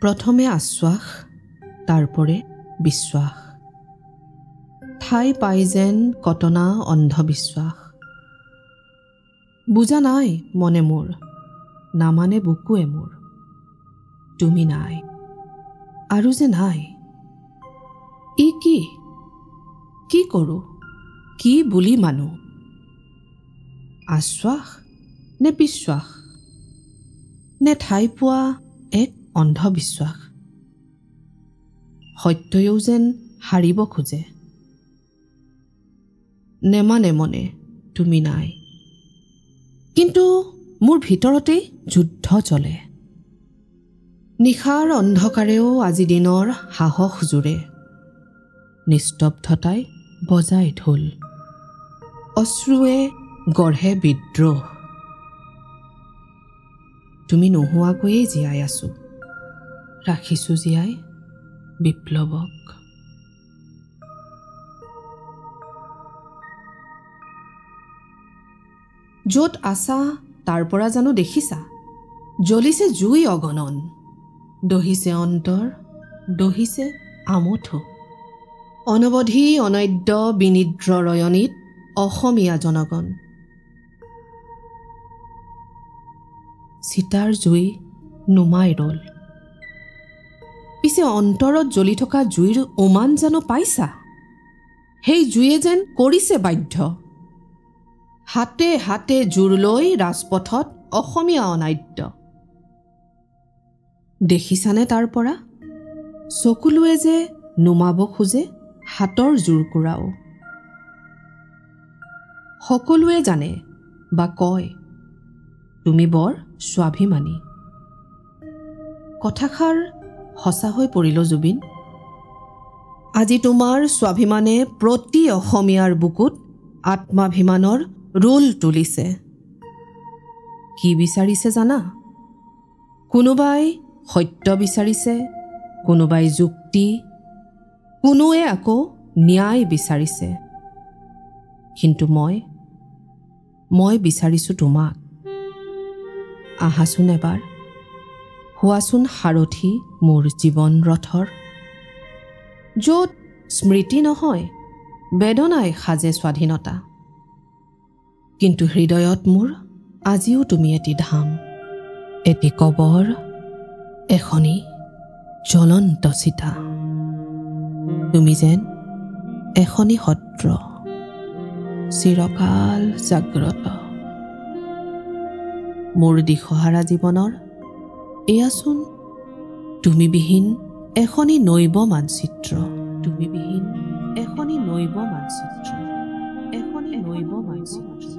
প্ৰথমে আশ্বাস, তাৰপৰে বিশ্বাস। ঠাই পাই যেন কটনা অন্ধবিশ্বাস। বুজা নাই মনে মোৰ, নামানে বুকুৱে মোৰ। তুমি নাই, আৰু যে নাই। ই কি কৰোঁ, কি বুলি মানো? আশ্বাস নে বিশ্বাস, নে ঠাই পোৱা এক অন্ধবিশ্বাস? সত্যয়ো যেন হাৰিব খোজে। নেমানে মনে তুমি নাই, কিন্তু মোৰ ভিতৰতেই যুদ্ধ চলে। নিশাৰ অন্ধকাৰেও আজি দিনৰ সাহস জোৰে। নিস্তব্ধতাই বজাই ঢোল, অশ্ৰুৱে গঢ়ে বিদ্ৰোহ। তুমি নোহোৱাকৈয়ে জীয়াই আছো, ৰাখিছো জীয়াই বিপ্লৱক। য'ত আছা তাৰ পৰা জানো দেখিছা, জ্বলিছে জুই অগণন। দহিছে অন্তৰ, দহিছে আমঠো। অনবধি অনৈদ্য বিনিদ্ৰ ৰয়নিত অসমীয়া জনগণ। চিতাৰ জুই নুমাই ৰল, পিছে অন্তৰত জ্বলি থকা জুইৰ উমান জানো পাইছা? সেই জুয়ে যেন কৰিছে বাধ্য, হাতে হাতে জোৰ লৈ ৰাজপথত অসমীয়া অনাদ্য। দেখিছানে তাৰ পৰা চকুলোৱে যে নুমাব খোজে হাতৰ জোৰকুৰাও। সকলোৱে জানে বা কয় তুমি বৰ স্বাভিমানী। কথাষাৰ সঁচা হৈ পৰিল জুবিন। আজি তোমাৰ স্বাভিমানে প্ৰতি অসমীয়াৰ বুকুত আত্মাভিমানৰ ৰোল তুলিছে। কি বিচাৰিছে জানা? কোনোবাই সত্য বিচাৰিছে, কোনোবাই যুক্তি, কোনোৱে আকৌ ন্যায় বিচাৰিছে। কিন্তু মই বিচাৰিছো তোমাক। আহাচোন এবাৰ, হোৱাচোন সাৰথি মোৰ জীৱন ৰথৰ। য'ত স্মৃতি নহয় বেদনাই সাজে স্বাধীনতা, কিন্তু হৃদয়ত মোৰ আজিও তুমি এটি ধাম, এটি কবৰ, এখনি জ্বলন্ত চিতা। তুমি যেন এখনি সত্ৰ, চিৰকাল জাগ্ৰত। মোৰ দিশহাৰা জীৱনৰ এয়াচোন তুমিবিহীন এখনি নৈব মানচিত্ৰ। তুমিবিহীন এখনি নৈব মানচিত্ৰ, এখনি নৈব মানচিত্ৰ।